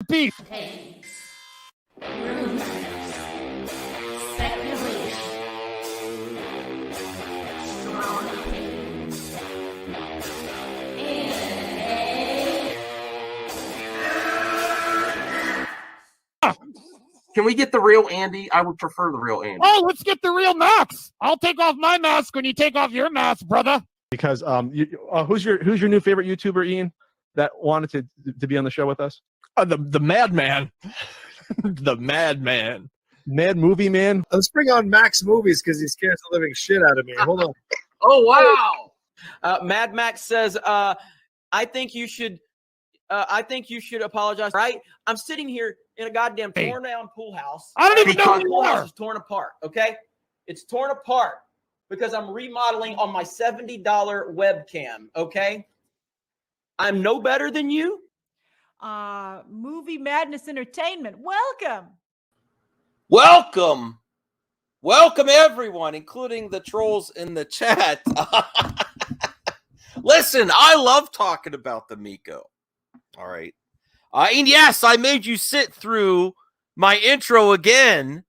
Beef. Can we get the real Andy? I would prefer the real Andy. Oh, let's get the real Max. I'll take off my mask when you take off your mask, brother. Because who's your new favorite YouTuber, Ian, that wanted to be on the show with us? The Madman. The Madman. Mad Movie Man. Let's bring on Max Movies because he scares the living shit out of me. Hold on. Oh, wow. Mad Max says, I think you should apologize. Right? I'm sitting here in a goddamn torn down pool house. I don't even know who the you pool house are. is torn apart. Okay, it's torn apart because I'm remodeling on my $70 webcam. Okay, I'm no better than you. Movie Madness Entertainment. Welcome everyone, including the trolls in the chat. Listen, I love talking about the Amico. All right. And yes, I made you sit through my intro again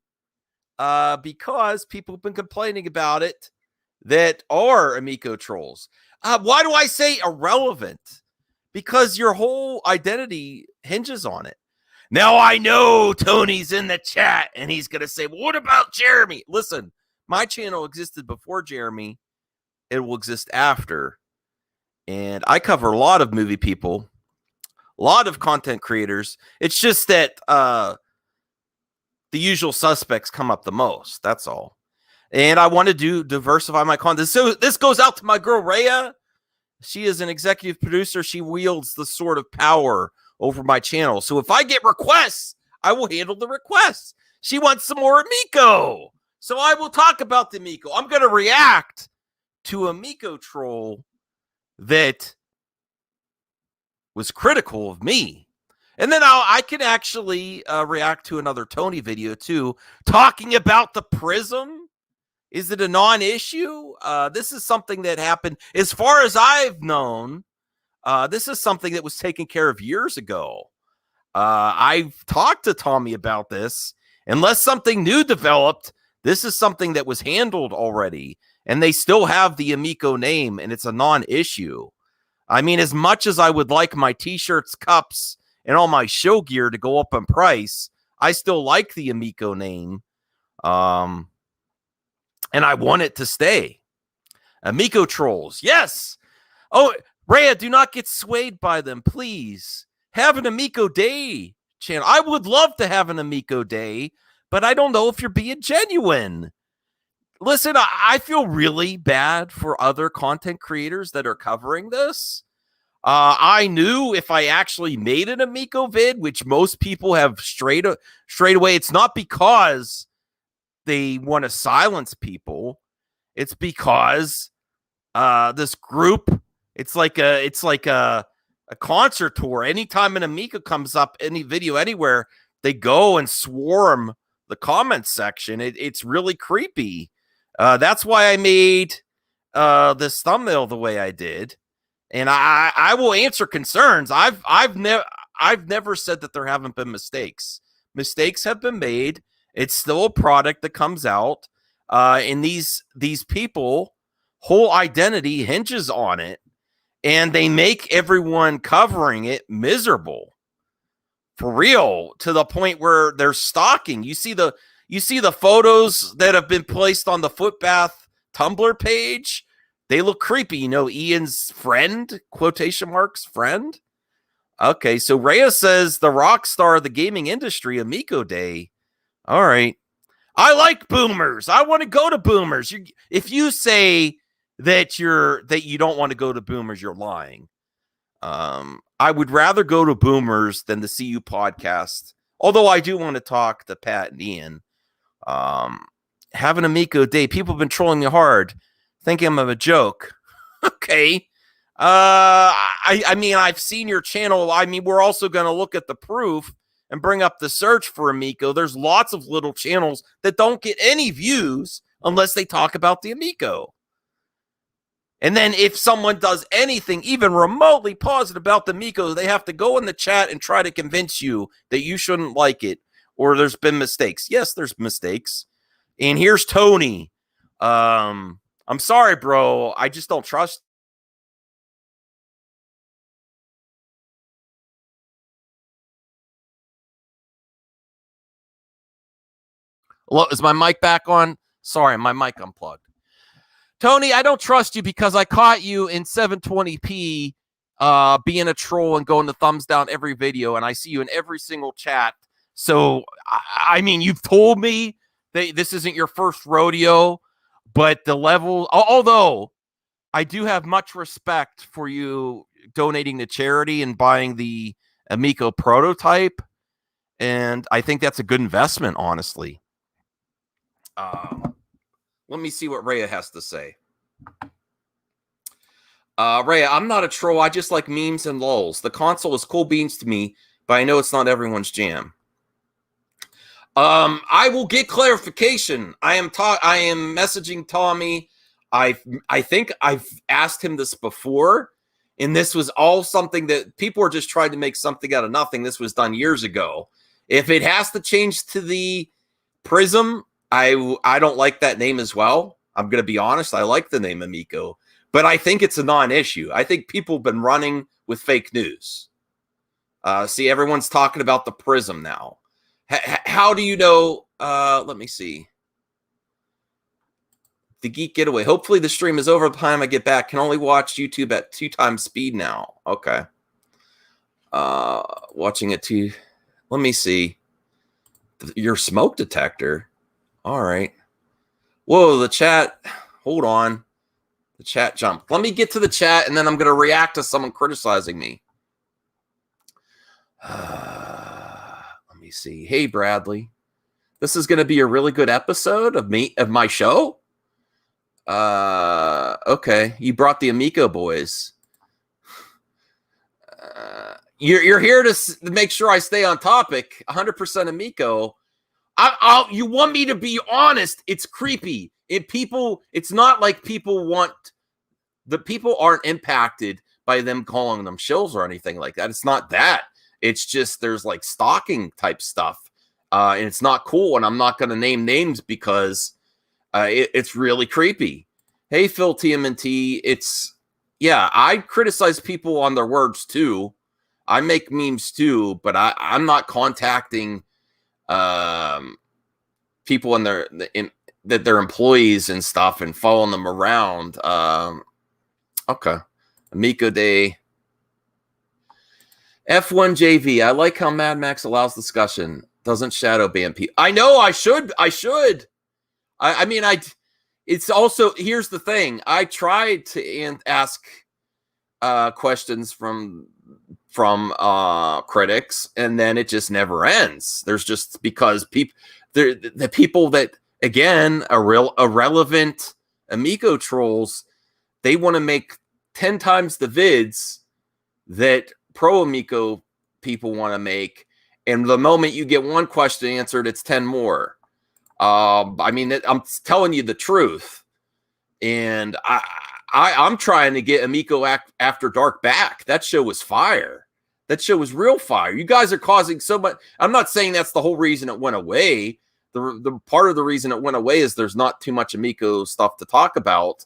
because people have been complaining about it that are Amico trolls. Why do I say irrelevant? Because your whole identity hinges on it. Now, I know Tony's in the chat and he's going to say, well, what about Jeremy? Listen, my channel existed before Jeremy. It will exist after. And I cover a lot of movie people, a lot of content creators. It's just that the usual suspects come up the most. That's all. And I want to diversify my content. So this goes out to my girl, Rhea. She is an executive producer. She wields the sword of power over my channel. So if I get requests, I will handle the requests. She wants some more Amico. So I will talk about the Amico. I'm going to react to a Amico troll that was critical of me. And then I can actually react to another Tony video too, talking about the Prism. Is it a non-issue? This is something that happened, as far as I've known, this is something that was taken care of years ago. I've talked to Tommy about this. Unless something new developed, this is something that was handled already. And they still have the Amico name, and it's a non-issue. I mean, as much as I would like my t-shirts, cups, and all my show gear to go up in price, I still like the Amico name. And I want it to stay. Amico trolls. Yes. Oh, Rhea, do not get swayed by them, please. Have an Amico Day channel. I would love to have an Amico Day, but I don't know if you're being genuine. Listen, I feel really bad for other content creators that are covering this. I knew if I actually made an Amico vid, which most people have straight away, it's not because they want to silence people. It's because this group, it's like a concert tour. Anytime an Amico comes up, any video anywhere, they go and swarm the comments section. It's really creepy. That's why I made this thumbnail the way I did, and I will answer concerns. I've never said that there haven't been mistakes. Mistakes have been made. It's still a product that comes out, and these people whole identity hinges on it, and they make everyone covering it miserable. For real, to the point where they're stalking. You see the photos that have been placed on the Footbath Tumblr page. They look creepy. You know, Ian's friend, quotation marks, friend. Okay, so Rhea says the rock star of the gaming industry, Amico Day. All right. I like boomers. I want to go to boomers. If you say that you don't want to go to boomers, you're lying. I would rather go to boomers than the CU podcast. Although I do want to talk to Pat and Ian. Have an Amico Day. People have been trolling me hard, thinking I'm a joke. Okay. I mean, I've seen your channel. I mean, we're also going to look at the proof and bring up the search for Amico. There's lots of little channels that don't get any views unless they talk about the Amico. And then if someone does anything even remotely positive about the Amico, they have to go in the chat and try to convince you that you shouldn't like it or there's been mistakes. Yes, there's mistakes. And here's Tony. I'm sorry, bro. I just don't trust. Hello, is my mic back on? Sorry, my mic unplugged. Tony, I don't trust you because I caught you in 720p being a troll and going to thumbs down every video, and I see you in every single chat. So, I mean, you've told me that this isn't your first rodeo, but the level, although I do have much respect for you donating to charity and buying the Amico prototype, and I think that's a good investment, honestly. Let me see what Rhea has to say. Rhea, I'm not a troll. I just like memes and lulz. The console is cool beans to me, but I know it's not everyone's jam. I will get clarification. I am messaging Tommy. I think I've asked him this before, and this was all something that people were just trying to make something out of nothing. This was done years ago. If it has to change to the Prism, I don't like that name as well. I'm going to be honest. I like the name Amico, but I think it's a non-issue. I think people have been running with fake news. See, everyone's talking about the Prism now. How do you know? Let me see. The Geek Getaway. Hopefully the stream is over by the time I get back. Can only watch YouTube at 2x speed now. Okay. Watching it too. Let me see. Your smoke detector. All right. Whoa, the chat. Hold on. The chat jumped. Let me get to the chat, and then I'm going to react to someone criticizing me. Let me see. Hey, Bradley. This is going to be a really good episode of my show. Okay. You brought the Amico boys. You're here to make sure I stay on topic. 100% Amico. You want me to be honest? It's creepy. It's not like people aren't impacted by them calling them shills or anything like that. It's not that. It's just there's like stalking type stuff, and it's not cool. And I'm not going to name names because it's really creepy. Hey, Phil TMNT. I criticize people on their words too. I make memes too, but I'm not contacting people that they're employees and stuff and following them around. Okay. Amico Day. F1 JV. I like how Mad Max allows discussion. Doesn't shadow ban people. I know I should. I mean, it's also, here's the thing. I tried to ask questions from critics, and then it just never ends. There's just, because the people that, again, irrelevant Amico trolls, they want to make 10 times the vids that pro Amico people want to make, and the moment you get one question answered, it's 10 more. I mean, I'm telling you the truth, and I'm trying to get Amico After Dark back. That show was fire. That show was real fire. You guys are causing so much. I'm not saying that's the whole reason it went away. The part of the reason it went away is there's not too much Amico stuff to talk about,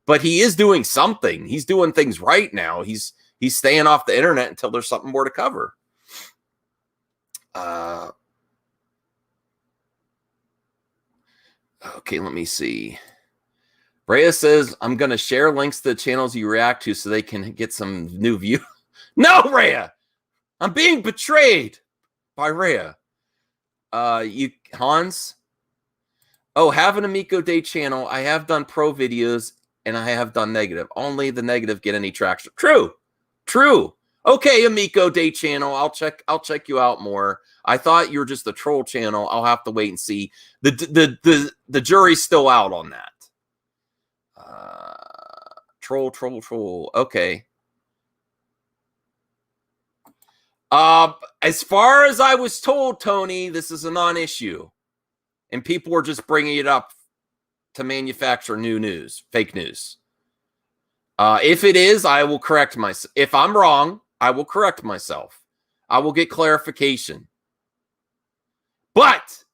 but he is doing something. He's doing things right now. He's staying off the internet until there's something more to cover. Okay, let me see. Rhea says, I'm going to share links to the channels you react to so they can get some new view. No, Rhea! I'm being betrayed by Rhea. Hans? Oh, have an Amico Day channel. I have done pro videos, and I have done negative. Only the negative get any traction. True. Okay, Amico Day channel. I'll check you out more. I thought you were just a troll channel. I'll have to wait and see. The jury's still out on that. Troll. Okay. As far as I was told, Tony, this is a non-issue, and people were just bringing it up to manufacture new news, fake news. If it is, I will correct myself. If I'm wrong, I will correct myself. I will get clarification. But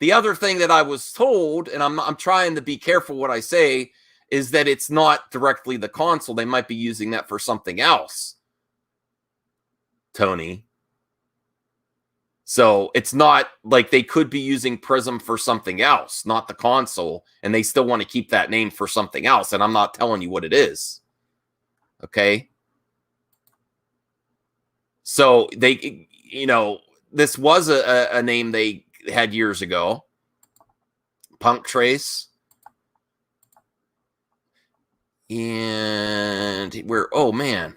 the other thing that I was told, and I'm trying to be careful what I say, is that it's not directly the console. They might be using that for something else, Tony. So it's not like they could be using Prism for something else, not the console, and they still want to keep that name for something else, and I'm not telling you what it is. Okay? So they, this was a name they had years ago. Punk Trace. And oh man.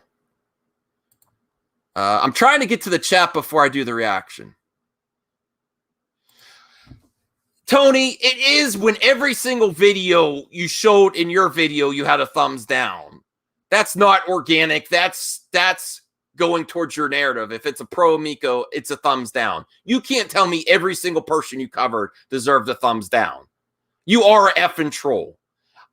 I'm trying to get to the chat before I do the reaction. Tony, it is when every single video you showed in your video, you had a thumbs down. That's not organic. That's going towards your narrative. If it's a pro Amico, it's a thumbs down. You can't tell me every single person you covered deserved a thumbs down. You are an effing troll.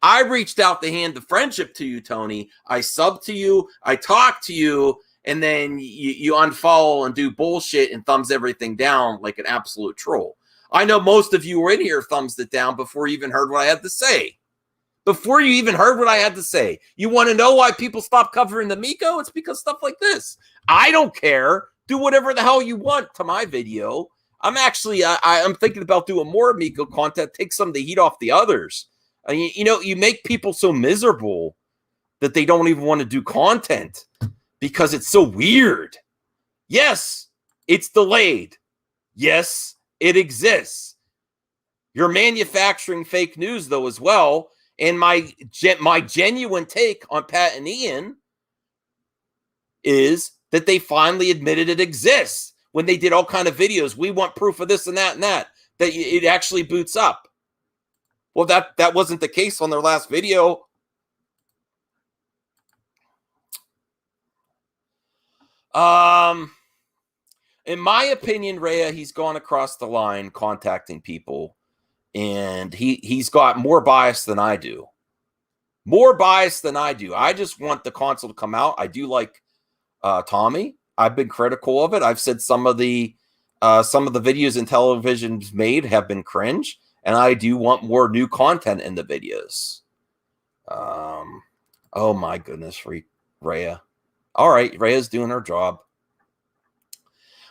I reached out the hand of friendship to you, Tony. I sub to you. I talk to you. And then you unfollow and do bullshit and thumbs everything down like an absolute troll. I know most of you were in here thumbs it down before you even heard what I had to say. Before you even heard what I had to say. You want to know why people stop covering the Amico? It's because stuff like this. I don't care. Do whatever the hell you want to my video. I'm actually, I'm thinking about doing more Amico content, take some of the heat off the others. You make people so miserable that they don't even want to do content because it's so weird. Yes, it's delayed. Yes, it exists. You're manufacturing fake news, though, as well. And my genuine take on Pat and Ian is that they finally admitted it exists when they did all kind of videos. We want proof of this and that, that it actually boots up. Well, that wasn't the case on their last video. In my opinion, Rhea, he's gone across the line contacting people, and he's got more bias than I do. More bias than I do. I just want the console to come out. I do like Tommy. I've been critical of it. I've said some of the videos Intellivision's made have been cringe, and I do want more new content in the videos. Oh my goodness, Rhea. All right, Rhea's doing her job.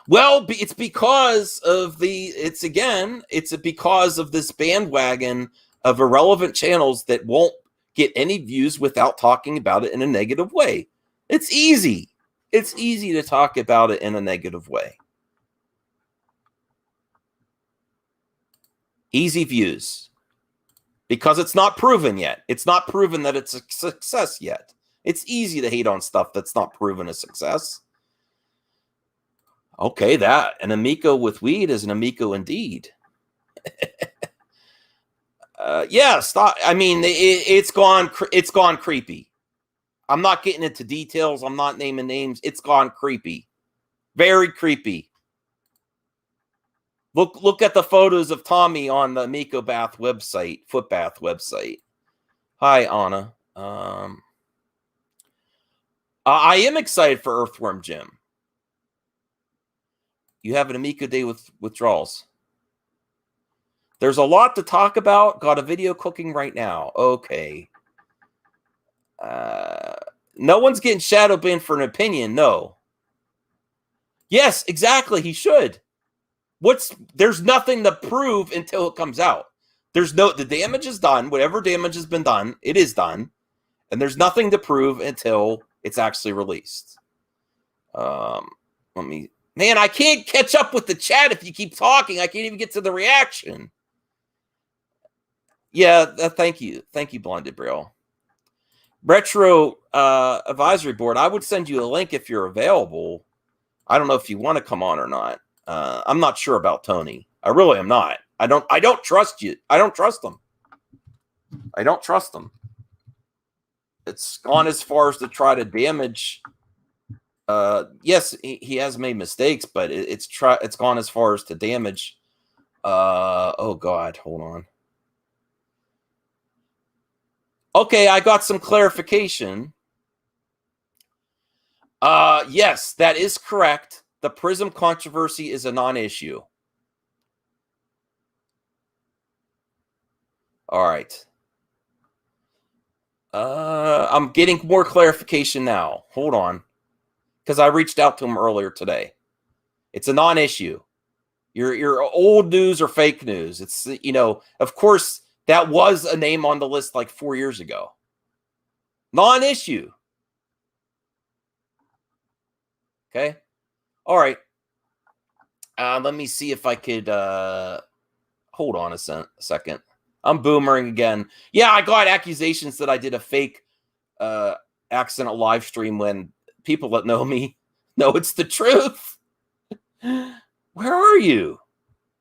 Well, it's because of because of this bandwagon of irrelevant channels that won't get any views without talking about it in a negative way. It's easy. It's easy to talk about it in a negative way. Easy views. Because it's not proven yet. It's not proven that it's a success yet. It's easy to hate on stuff that's not proven a success. Okay, an Amico with weed is an Amico indeed. Yeah, stop. I mean, it's gone creepy. I'm not getting into details. I'm not naming names. It's gone creepy. Very creepy. Look at the photos of Tommy on the Amico bath website, foot bath website. Hi, Anna. I am excited for Earthworm Jim. You have an Amico day with withdrawals. There's a lot to talk about. Got a video cooking right now. Okay. No one's getting shadow banned for an opinion. No. Yes, exactly. He should. There's nothing to prove until it comes out. The damage is done. Whatever damage has been done, it is done. And there's nothing to prove until it's actually released. Man, I can't catch up with the chat if you keep talking. I can't even get to the reaction. Yeah, thank you. Thank you, Blonded Brill. Retro Advisory Board, I would send you a link if you're available. I don't know if you want to come on or not. I'm not sure about Tony. I really am not. I don't trust you. I don't trust him. I don't trust him. It's gone as far as to try to damage. Yes, he has made mistakes, but it's gone as far as to damage. Oh God, hold on. Okay, I got some clarification. Yes, that is correct. The Prism controversy is a non-issue. All right. I'm getting more clarification now. Hold on. Because I reached out to him earlier today. It's a non-issue. Your old news or fake news. It's, of course, that was a name on the list like 4 years ago. Non-issue. Okay. All right. Let me see if I could hold on a second. I'm boomering again. Yeah, I got accusations that I did a fake accidental live stream when people that know me know it's the truth. Where are you,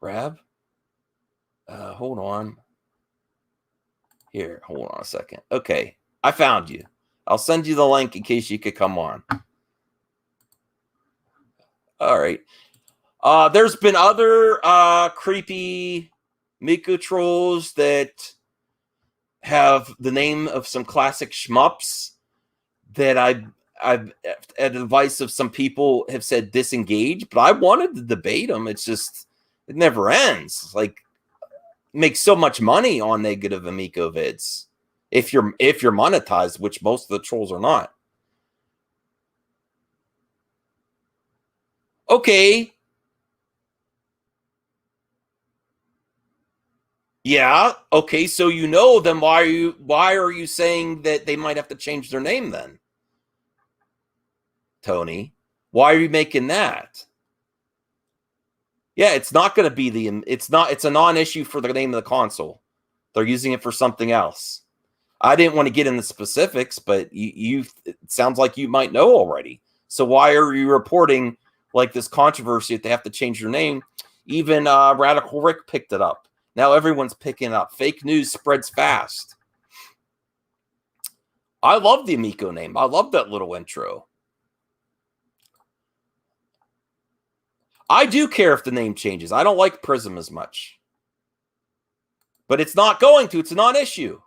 Rab? Hold on. Here, hold on a second. Okay, I found you. I'll send you the link in case you could come on. All right. There's been other creepy Miko trolls that have the name of some classic shmups that I've at advice of some people have said disengage, but I wanted to debate them. It's just, it never ends. Like, make so much money on negative Amico vids if you're monetized, which most of the trolls are not. Okay. Yeah. Okay. So then why are you saying that they might have to change their name then? Tony, why are you making that? Yeah, it's not going to be it's a non-issue for the name of the console. They're using it for something else. I didn't want to get into specifics, but it sounds like you might know already. So why are you reporting like this controversy if they have to change their name? Even Radical Rick picked it up. Now everyone's picking it up. Fake news spreads fast. I love the Amico name. I love that little intro. I do care if the name changes. I don't like Prism as much. But it's not going to. It's a non-issue.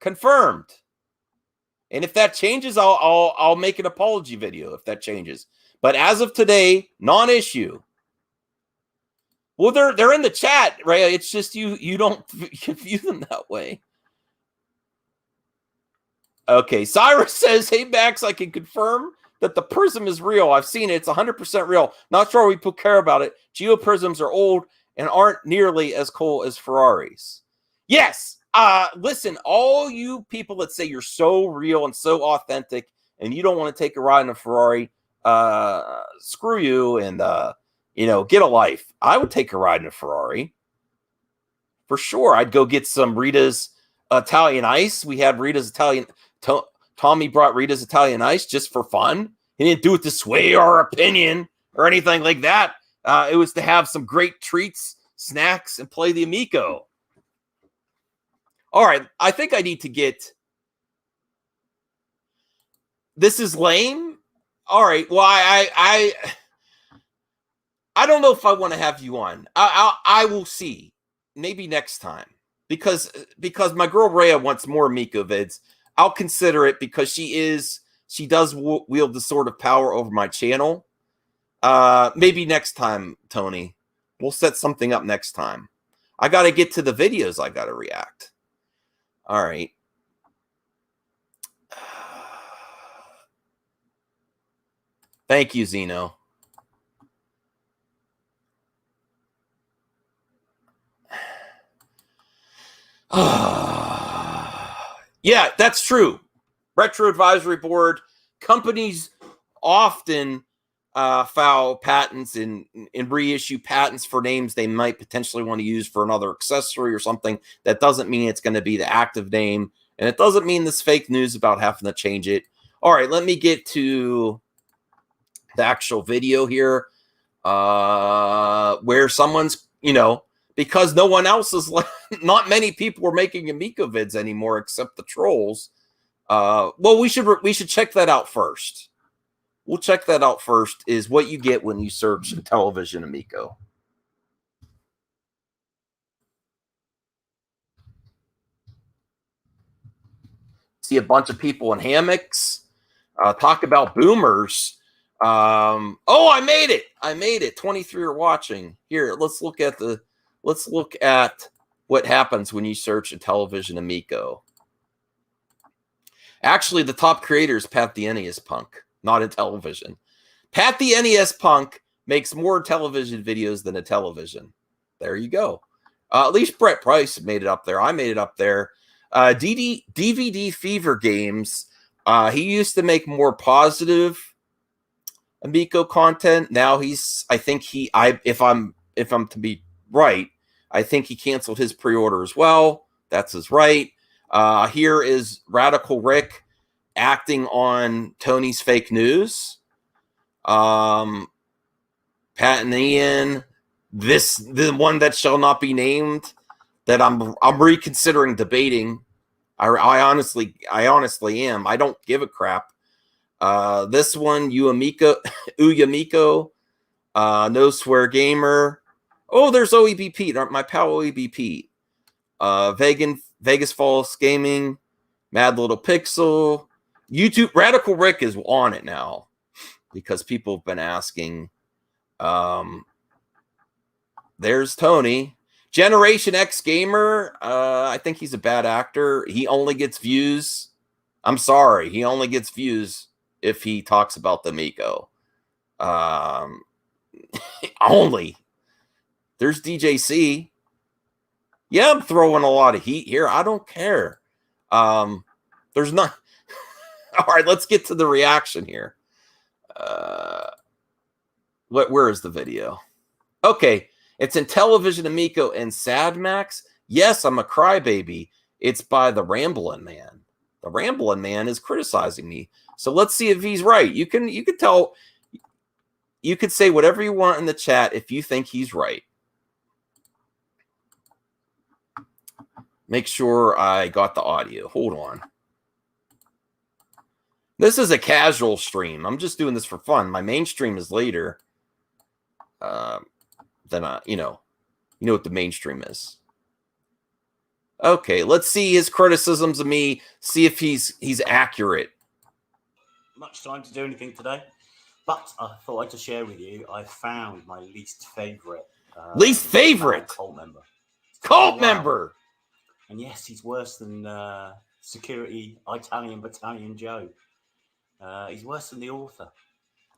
Confirmed. And if that changes, I'll make an apology video if that changes. But as of today, non-issue. Well, they're in the chat, right? It's just you don't view them that way. Okay, Cyrus says, "Hey Max, I can confirm that the Prism is real. I've seen it. It's 100% real. Not sure we care about it. Geoprisms are old and aren't nearly as cool as Ferraris." Yes. Listen, all you people that say you're so real and so authentic and you don't want to take a ride in a Ferrari, screw you and get a life. I would take a ride in a Ferrari. For sure. I'd go get some Rita's Italian Ice. We had Rita's Italian Tommy brought Rita's Italian Ice just for fun. He didn't do it to sway our opinion or anything like that. It was to have some great treats, snacks, and play the Amico. All right, I think I need to get... This is lame? All right, well, I don't know if I want to have you on. I will see. Maybe next time. Because my girl Rhea wants more Amico vids. I'll consider it because she does wield the sort of power over my channel. Maybe next time, Tony. We'll set something up next time. I got to get to the videos I got to react. All right. Thank you, Zeno. Yeah, that's true. Retro Advisory Board, companies often file patents and reissue patents for names they might potentially want to use for another accessory or something. That doesn't mean it's going to be the active name, and it doesn't mean this fake news about having to change it. All right, let me get to the actual video here where someone's, because no one else is, not many people are making Amico vids anymore except the trolls. Well, we should check that out first. We'll check that out first, is what you get when you search Intellivision Amico. See a bunch of people in hammocks. Talk about boomers. Oh, I made it. I made it. 23 are watching. Here, let's look at what happens when you search Intellivision Amico. Actually, the top creator is Pat the NES Punk, not Intellivision. Pat the NES Punk makes more television videos than a television. There you go. At least Brett Price made it up there. I made it up there. DVD Fever Games. He used to make more positive Amico content. Now if I'm to be right, I think he canceled his pre-order as well. That's his right. Here is Radical Rick acting on Tony's fake news. Pat and Ian, the one that shall not be named, that I'm reconsidering debating. I honestly am. I don't give a crap. This one, Uyamiko, No Swear Gamer. Oh, there's OEBP, my pal OEBP. Vegas Falls Gaming, Mad Little Pixel, YouTube. Radical Rick is on it now because people have been asking. There's Tony. Generation X Gamer. I think he's a bad actor. He only gets views. I'm sorry. He only gets views if he talks about the Amico. Only. There's DJC. Yeah, I'm throwing a lot of heat here. I don't care. There's not. All right, let's get to the reaction here. Where is the video? Okay, it's Intellivision Amico and Sad Max. Yes, I'm a crybaby. It's by the Ramblin' Man. The Ramblin' Man is criticizing me. So let's see if he's right. You can tell. You could say whatever you want in the chat if you think he's right. Make sure I got the audio. Hold on. This is a casual stream. I'm just doing this for fun. My main stream is later. You know what the mainstream is. Okay, let's see his criticisms of me. See if he's accurate. Much time to do anything today, but I thought I'd just share with you. I found my least favorite. Cult member. Cult member. And yes, he's worse than Security Italian Battalion Joe. He's worse than the author.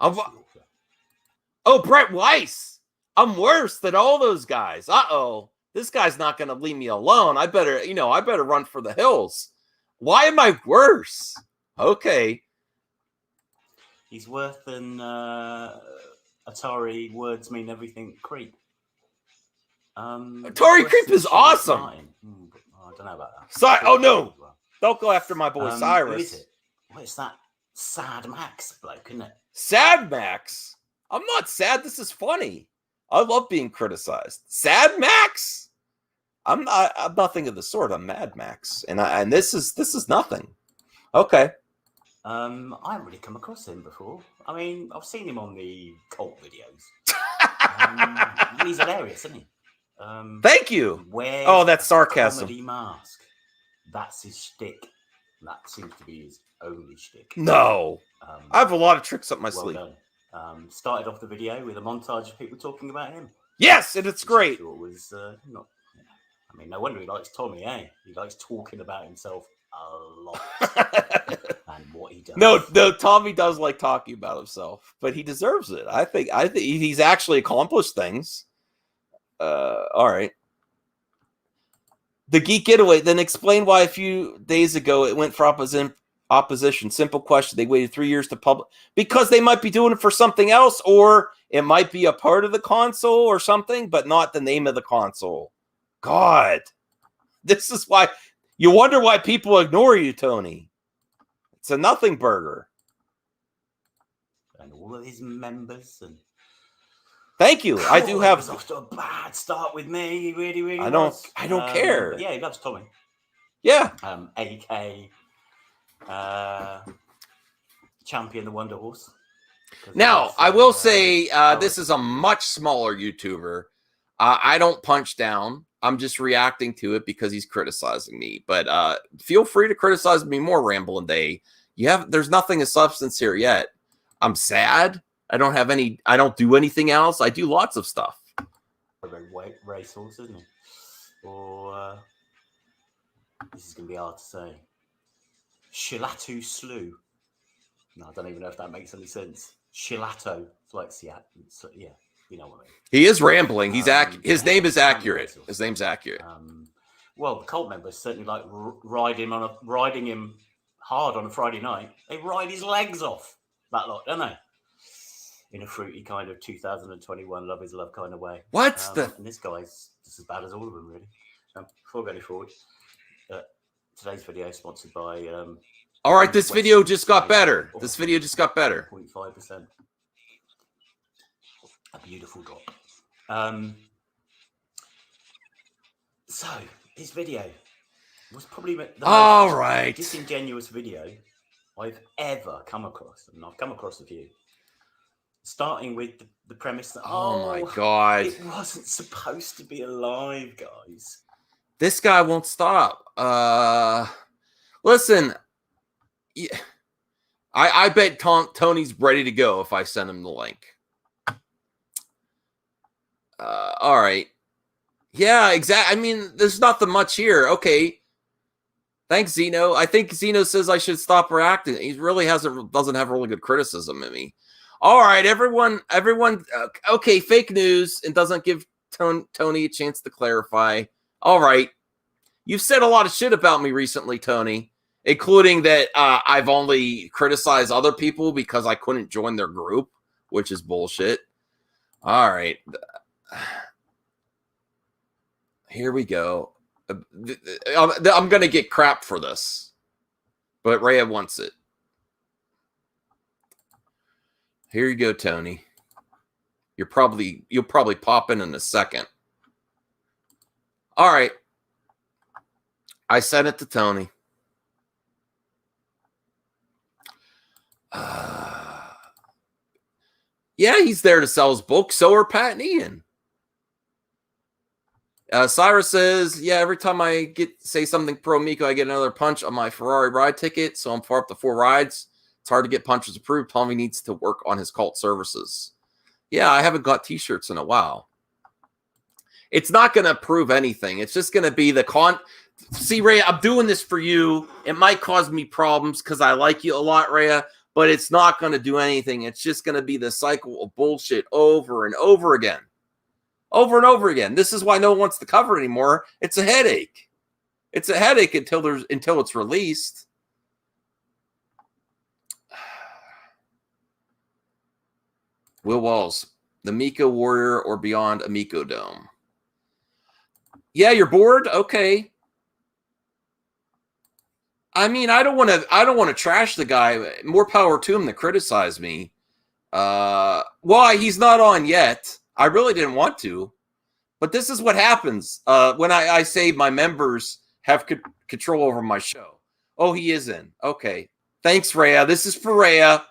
Oh, Brett Weiss. I'm worse than all those guys. Uh-oh. This guy's not going to leave me alone. I better run for the hills. Why am I worse? Okay. He's worse than Atari Words Mean Everything Creep. Atari Creep is awesome. I don't know about that. Sorry. Oh, no. Don't go after my boy Cyrus. Who is it? Well, it's that Sad Max bloke, isn't it? Sad Max? I'm not sad. This is funny. I love being criticized. Sad Max? I'm nothing of the sort. I'm Mad Max. And this is nothing. Okay. I haven't really come across him before. I mean, I've seen him on the cult videos. He's hilarious, isn't he? Thank you. Oh, that's sarcasm. Comedy mask. That's his shtick. That seems to be his only shtick. No. I have a lot of tricks up my sleeve. Started off the video with a montage of people talking about him. Yes, and it's great. It was not. I mean, no wonder he likes Tommy, eh? He likes talking about himself a lot and what he does. No, Tommy does like talking about himself, but he deserves it. I think he's actually accomplished things. All right. The Geek Getaway. Then explain why a few days ago it went for opposition. Simple question. They waited 3 years to publish because they might be doing it for something else, or it might be a part of the console or something, but not the name of the console. God, this is why you wonder why people ignore you, Tony. It's a nothing burger. And all of his members and. Thank you. I do have. He was off to a bad start with me. He really, really. I don't care. Yeah, he loves Tommy. Yeah. AK. Champion the Wonder Horse. Now, I will say this is a much smaller YouTuber. I don't punch down. I'm just reacting to it because he's criticizing me. But feel free to criticize me more, Ramblin' Day. There's nothing of substance here yet. I'm sad. I don't do anything else. I do lots of stuff. Racehorse, isn't it? Or this is going to be hard to say. Shilatu Slew. No, I don't even know if that makes any sense. Shilato. It's like Seattle. Yeah, you know what I mean. He is rambling. His name is accurate. His name's accurate. Well, the cult members certainly like riding him hard on a Friday night. They ride his legs off. That lot, don't they? In a fruity kind of 2021 love is love kind of way. And this guy's just as bad as all of them, really. Before going forward, today's video is sponsored by. All right, this video just got better. 0.5%. A beautiful drop. So his video was probably the most disingenuous video I've ever come across, and I've come across a few. Starting with the premise that my God, it wasn't supposed to be alive, guys. This guy won't stop. Listen, I bet Tony's ready to go if I send him the link. All right. Yeah, exactly. I mean, there's nothing much here. Okay. Thanks, Zeno. I think Zeno says I should stop reacting. He really doesn't have really good criticism of me. All right, everyone. Okay, fake news and doesn't give Tony a chance to clarify. All right. You've said a lot of shit about me recently, Tony, including that I've only criticized other people because I couldn't join their group, which is bullshit. All right. Here we go. I'm going to get crap for this, but Rhea wants it. Here you go, Tony. You'll probably pop in a second. All right. I sent it to Tony. Yeah, he's there to sell his book. So are Pat and Ian. Cyrus says, yeah, every time I say something pro Amico, I get another punch on my Ferrari ride ticket. So I'm far up to 4 rides. It's hard to get punches approved. Tommy needs to work on his cult services. Yeah, I haven't got t-shirts in a while. It's not going to prove anything. It's just going to be See, Rhea, I'm doing this for you. It might cause me problems because I like you a lot, Rhea, but it's not going to do anything. It's just going to be the cycle of bullshit over and over again. Over and over again. This is why no one wants to cover it anymore. It's a headache. It's a headache until it's released. Will Walls, the Amico Warrior or Beyond Amico Dome. Yeah, you're bored? Okay. I mean, I don't want to trash the guy. More power to him to criticize me. Why he's not on yet. I really didn't want to, but this is what happens when I say my members have control over my show. Oh, he is in. Okay. Thanks, Rhea. This is for Rhea.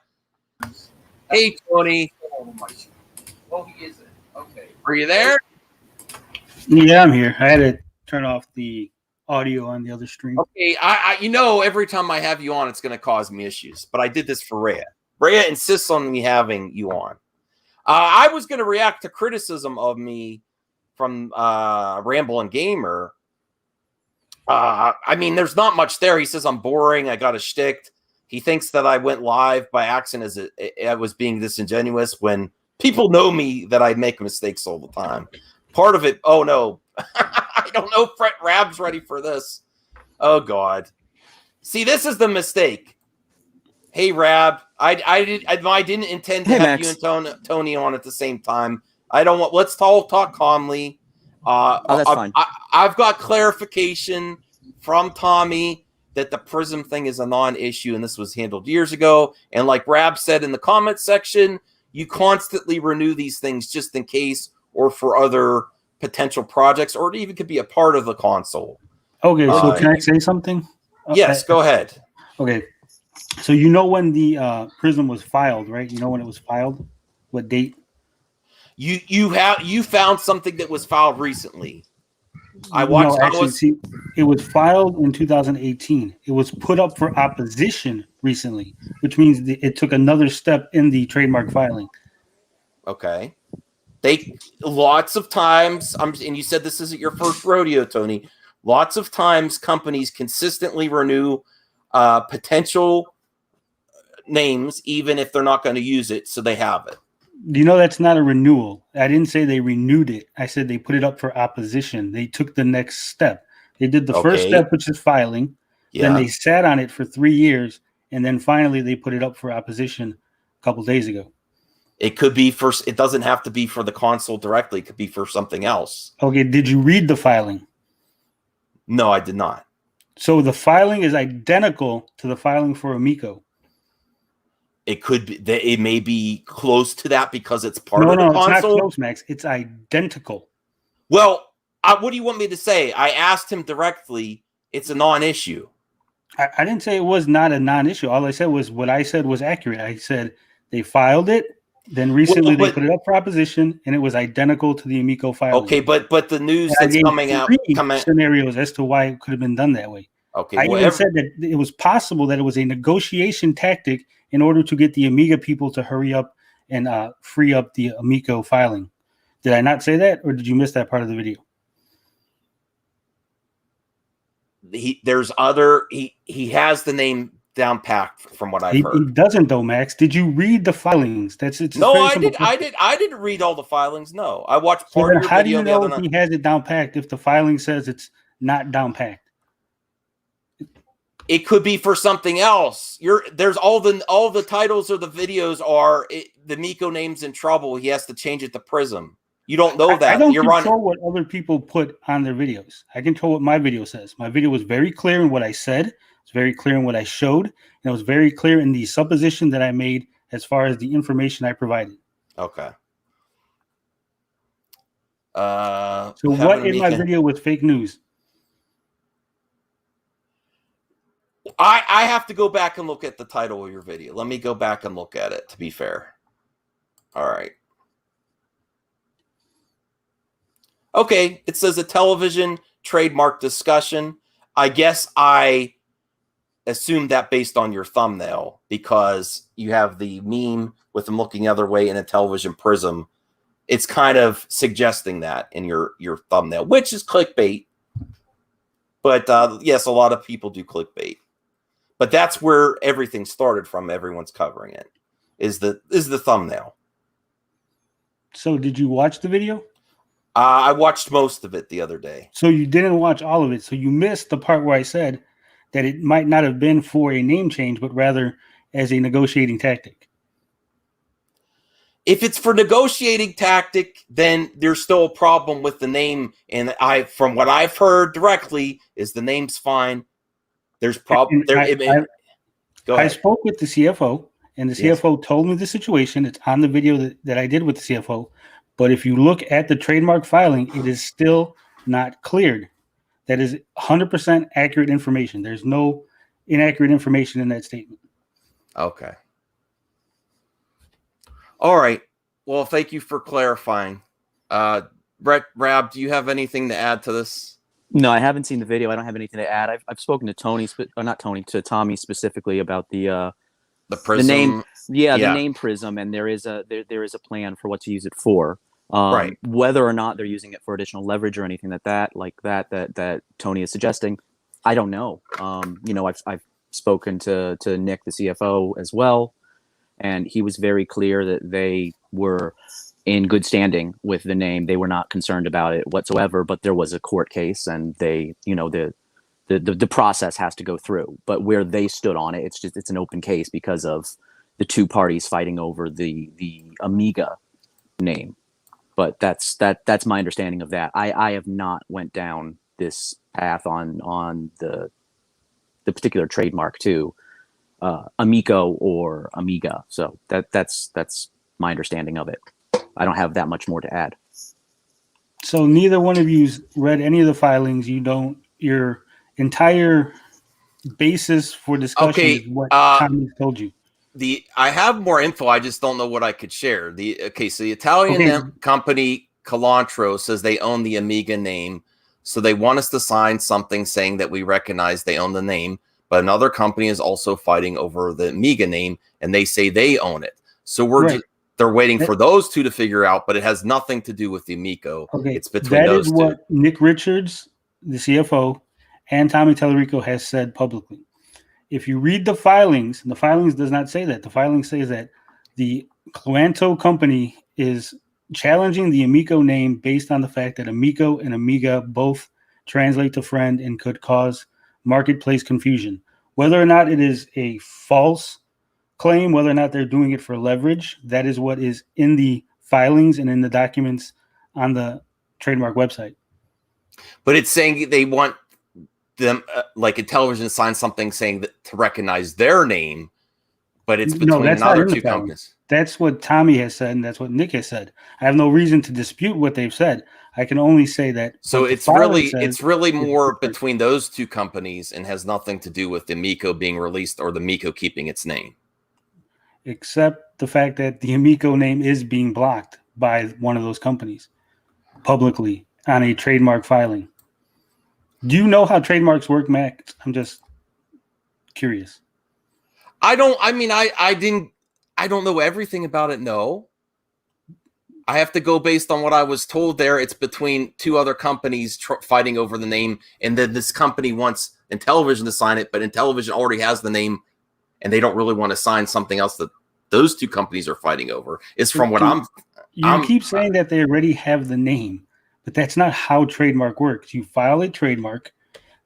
Hey, Tony. Oh, he is in. Okay. Are you there? Yeah, I'm here. I had to turn off the audio on the other stream. Okay. I every time I have you on, it's going to cause me issues, but I did this for Rhea. Rhea insists on me having you on. I was going to react to criticism of me from Ramblin' Gamer. I mean, there's not much there. He says I'm boring. I got a shtick. He thinks that I went live by accident as I was being disingenuous when people know me that I make mistakes all the time. Part of it, oh no. I don't know if Rab's ready for this. Oh, God. See, this is the mistake. Hey, Rab, I didn't intend to have you and Tony on at the same time. I don't want. Let's talk calmly. That's fine. I've got clarification from Tommy that the Prism thing is a non-issue, and this was handled years ago. And like Rab said in the comment section, you constantly renew these things just in case or for other potential projects, or it even could be a part of the console. Okay, so can I say something? Yes, go ahead. Okay. So you know when the Prism was filed, right? You know when it was filed? What date? You found something that was filed recently. I It was filed in 2018. It was put up for opposition recently, which means it took another step in the trademark filing. Okay. They lots of times, and you said this isn't your first rodeo, Tony. Lots of times companies consistently renew potential names, even if they're not going to use it, so they have it. You know, that's not a renewal. I didn't say they renewed it. I said they put it up for opposition. They took the next step. They did the first step, which is filing. Yeah. Then they sat on it for 3 years, and then finally they put it up for opposition a couple days ago. It could be for. It doesn't have to be for the console directly. It could be for something else. Okay, did you read the filing? No, I did not. So the filing is identical to the filing for Amico. It could be. It may be close to that because it's part of the No, console. it's not close, Max. It's identical. Well, what do you want me to say? I asked him directly. It's a non-issue. I didn't say it was not a non-issue. All I said was what I said was accurate. I said they filed it. Then recently they put it up for opposition, and it was identical to the Amico filing. Okay, but the news that's coming out scenarios as to why it could have been done that way. Okay, I even said that it was possible that it was a negotiation tactic in order to get the Amiga people to hurry up and free up the Amico filing. Did I not say that, or did you miss that part of the video? He has the name down packed from what I've heard. He doesn't though, Max. Did you read the filings? No, I didn't read all the filings. No, I watched part of your how video. How do you know if he has it down packed if the filing says it's not down packed? It could be for something else. There's all the titles of the videos are the Miko name's in trouble. He has to change it to Prism. You don't know that. I don't control what other people put on their videos. I control what my video says. My video was very clear in what I said. It's very clear in what I showed. And it was very clear in the supposition that I made as far as the information I provided. Okay. So what in my video was fake news? I have to go back and look at the title of your video. Let me go back and look at it, to be fair. All right. Okay, it says a television trademark discussion. I guess I assumed that based on your thumbnail because you have the meme with them looking the other way in a television prism. It's kind of suggesting that in your thumbnail, which is clickbait. But yes, a lot of people do clickbait. But that's where everything started from. Everyone's covering it. Is the thumbnail. So did you watch the video? I watched most of it the other day. So you didn't watch all of it. So you missed the part where I said that it might not have been for a name change, but rather as a negotiating tactic. If it's for negotiating tactic, then there's still a problem with the name. And from what I've heard directly, is the name's fine. There's problem there. Go ahead. I spoke with the CFO, and the CFO told me the situation. It's on the video that I did with the CFO. But if you look at the trademark filing, it is still not cleared. That is 100% accurate information. There's no inaccurate information in that statement. Okay. All right. Well, thank you for clarifying. Rab, do you have anything to add to this? No, I haven't seen the video. I don't have anything to add. I've spoken to to Tommy specifically about the Prism. The name, the name Prism, and there is a plan for what to use it for. Right. Whether or not they're using it for additional leverage or anything that Tony is suggesting, I don't know. I've spoken to Nick, the CFO, as well, and he was very clear that they were in good standing with the name. They were not concerned about it whatsoever, but there was a court case, and the process has to go through. But where they stood on it, it's an open case because of the two parties fighting over the Amiga name. But that's my understanding of that. I have not went down this path on the particular trademark to Amico or Amiga. So that's my understanding of it. I don't have that much more to add. So neither one of you's read any of the filings. Your entire basis for discussion is what Tommy told you. I have more info. I just don't know what I could share. So the Italian company Calantro says they own the Amiga name. So they want us to sign something saying that we recognize they own the name, but another company is also fighting over the Amiga name, and they say they own it. So they're waiting for those two to figure out, but it has nothing to do with the Amico. Okay, it's between that those is two. what Nick Richards, the CFO, and Tommy Tallarico has said publicly. If you read the filings does not say that. The filing says that the Cluanto company is challenging the Amico name based on the fact that Amico and Amiga both translate to friend and could cause marketplace confusion. Whether or not it is a false claim, whether or not they're doing it for leverage, that is what is in the filings and in the documents on the trademark website. But it's saying they want them, like Intellivision, to sign something saying that to recognize their name, but it's between another two companies. That's what Tommy has said, and that's what Nick has said. I have no reason to dispute what they've said. I can only say that. So it's really more between those two companies and has nothing to do with the Amico being released or the Amico keeping its name. Except the fact that the Amico name is being blocked by one of those companies publicly on a trademark filing. Do you know how trademarks work, Max? I'm just curious. I don't know everything about it. No, I have to go based on what I was told there. It's between two other companies fighting over the name, and then this company wants Intellivision to sign it, but Intellivision already has the name, and they don't really want to sign something else that those two companies are fighting over. Is from what you keep saying that they already have the name, but that's not how trademark works. You file a trademark,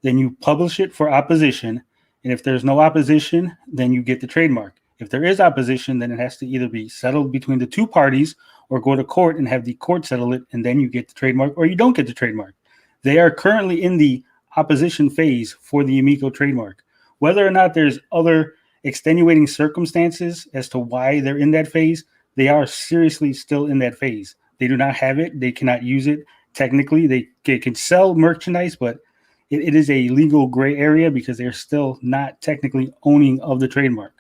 then you publish it for opposition, and if there's no opposition, then you get the trademark. If there is opposition, then it has to either be settled between the two parties or go to court and have the court settle it, and then you get the trademark or you don't get the trademark. They are currently in the opposition phase for the Amico trademark. Whether or not there's other extenuating circumstances as to why they're in that phase, they are seriously still in that phase. They do not have it. They cannot use it. Technically, they can sell merchandise, but it is a legal gray area because they're still not technically owning of the trademark.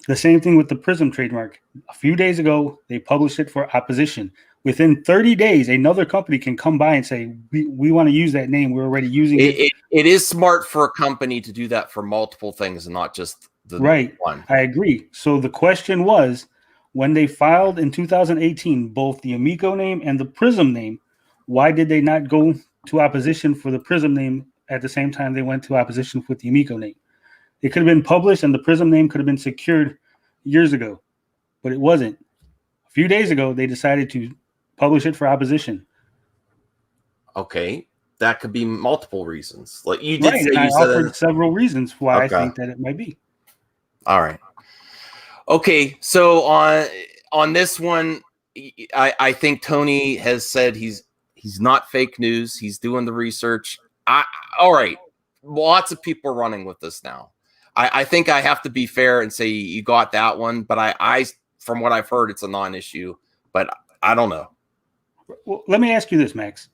The same thing with the Prism trademark. A few days ago, they published it for opposition. Within 30 days, another company can come by and say, we want to use that name. We're already using it. It is smart for a company to do that for multiple things and not just the one. I agree. So the question was, when they filed in 2018, both the Amico name and the Prism name, why did they not go to opposition for the Prism name at the same time they went to opposition with the Amico name? It could have been published and the Prism name could have been secured years ago, but it wasn't. A few days ago, they decided to publish it for opposition. Okay, that could be multiple reasons. Like you did say, I offered several reasons why I think that it might be. All right. Okay, so on this one, I think Tony has said he's not fake news. He's doing the research. All right, lots of people are running with this now. I think I have to be fair and say you got that one, but I from what I've heard, it's a non-issue. But I don't know. Well, let me ask you this, Max.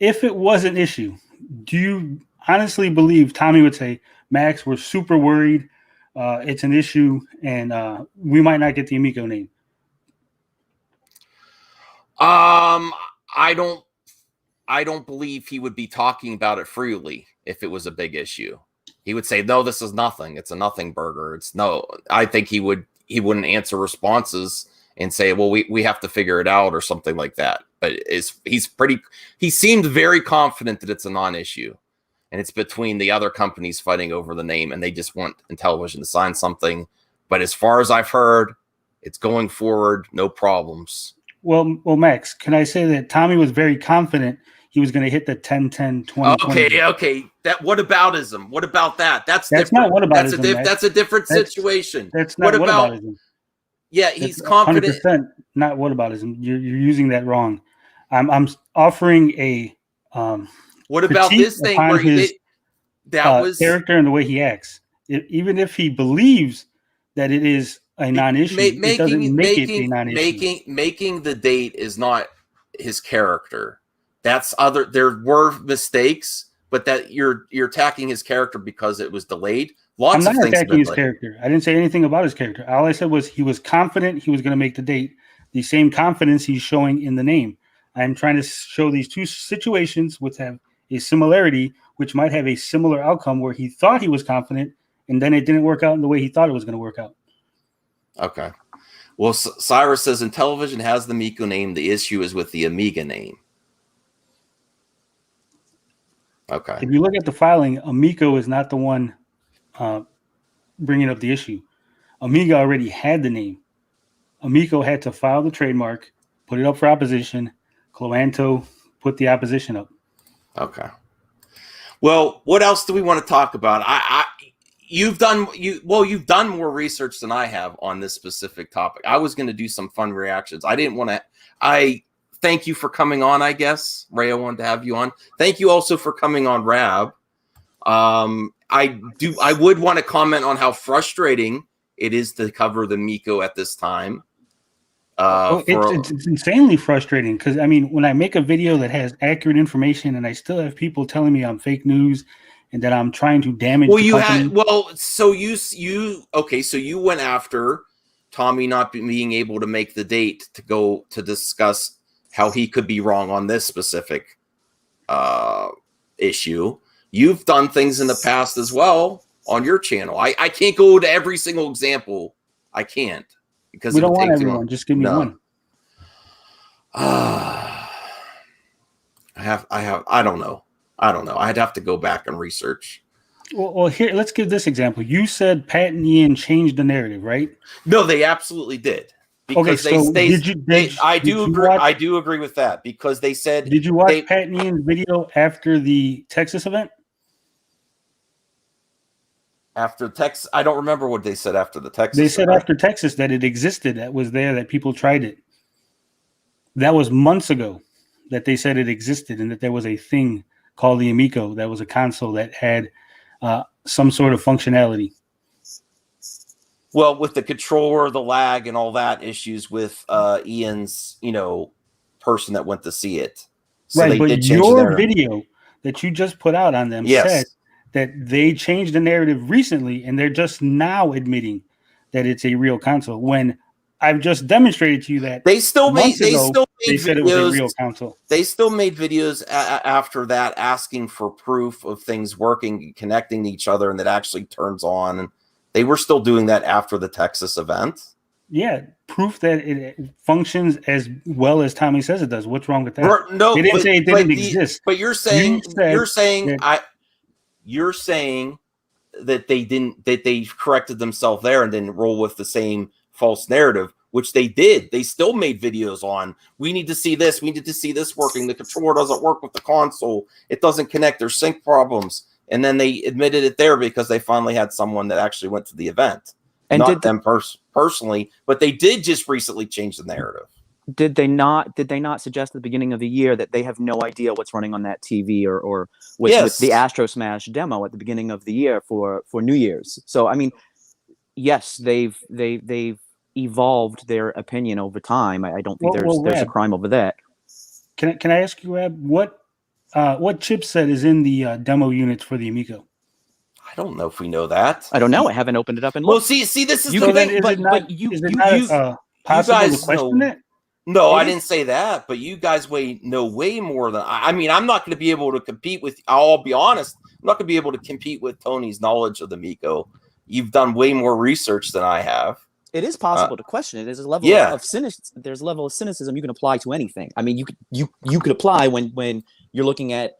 If it was an issue, do you honestly believe Tommy would say, Max, we're super worried. It's an issue, and we might not get the Amico name? I don't believe he would be talking about it freely if it was a big issue. He would say, no, this is nothing. It's a nothing burger. It's no, I think he wouldn't answer responses and say, well, we have to figure it out or something like that. But he seemed very confident that it's a non-issue and it's between the other companies fighting over the name and they just want Intellivision to sign something. But as far as I've heard, it's going forward. No problems. Well, Max, can I say that Tommy was very confident he was going to hit the 10-10-20? Okay. That whataboutism. What about that? That's not whataboutism. That's a different situation. That's not whataboutism. Yeah, he's confident. 100% not whataboutism. You're using that wrong. I'm offering a what about this thing where that was character and the way he acts. Even if he believes that it is a non-issue, it doesn't make it a non-issue. Making the date is not his character. That's other. There were mistakes, but that you're attacking his character because it was delayed. I'm not attacking his character. I didn't say anything about his character. All I said was he was confident he was going to make the date. The same confidence he's showing in the name. I'm trying to show these two situations which have a similarity, which might have a similar outcome where he thought he was confident, and then it didn't work out in the way he thought it was going to work out. Okay. Well, Cyrus says Intellivision has the Amico name. The issue is with the Amiga name. Okay. If you look at the filing, Amico is not the one bringing up the issue. Amiga already had the name. Amico had to file the trademark, put it up for opposition. Cloanto put the opposition up. Okay. Well, what else do we want to talk about? You've done more research than I have on this specific topic. I was going to do some fun reactions. I didn't want to. I thank you for coming on. I guess Ray, I wanted to have you on. Thank you also for coming on, Rab. I would want to comment on how frustrating it is to cover the Amico at this time. It's insanely frustrating because I mean, when I make a video that has accurate information and I still have people telling me I'm fake news and that I'm trying to damage. So you went after Tommy not being able to make the date to go to discuss how he could be wrong on this specific issue. You've done things in the past as well on your channel. I can't go to every single example. I can't. Because we don't want everyone. Just give me one. I don't know. I'd have to go back and research. Well, here, let's give this example. You said Pat and Ian changed the narrative, right? No, they absolutely did. Because I do agree with that because they said. Did you watch Pat and Ian's video after the Texas event? After Texas, I don't remember what they said after the Texas. They said after Texas that it existed, that was there, that people tried it. That was months ago that they said it existed and that there was a thing called the Amico that was a console that had some sort of functionality. Well, with the controller, the lag, and all that issues with Ian's, person that went to see it. So right, but your video that you just put out on them said that they changed the narrative recently and they're just now admitting that it's a real console when I've just demonstrated to you that they still made said videos, it was a real console. They still made videos after that asking for proof of things working, connecting to each other, and that actually turns on. And they were still doing that after the Texas event. Yeah, proof that it functions as well as Tommy says it does. What's wrong with that? No, they didn't say it didn't exist. But you're saying that they didn't, that they corrected themselves there and didn't roll with the same false narrative, which they did. They still made videos on, we need to see this, we need to see this working. The controller doesn't work with the console. It doesn't connect. There's sync problems. And then they admitted it there because they finally had someone that actually went to the event. And not them personally, but they did just recently change the narrative. Did they not suggest at the beginning of the year that they have no idea what's running on that TV or with the Astro Smash demo at the beginning of the year for New Year's? So I mean, yes, they've evolved their opinion over time. I don't think there's a crime over that. Can I ask you, Rab, what chipset is in the demo units for the Amico? I don't know if we know that. I don't know. I haven't opened it up and looked. Well, see, this is you the thing. Is possible to question it? No, I didn't say that, but you guys know way more than I mean, I'm not going to be able to compete with, I'll be honest, I'm not going to be able to compete with Tony's knowledge of the Amico. You've done way more research than I have. It is possible to question it. There's a level of cynicism. There's a level of cynicism you can apply to anything. I mean, you could apply when you're looking at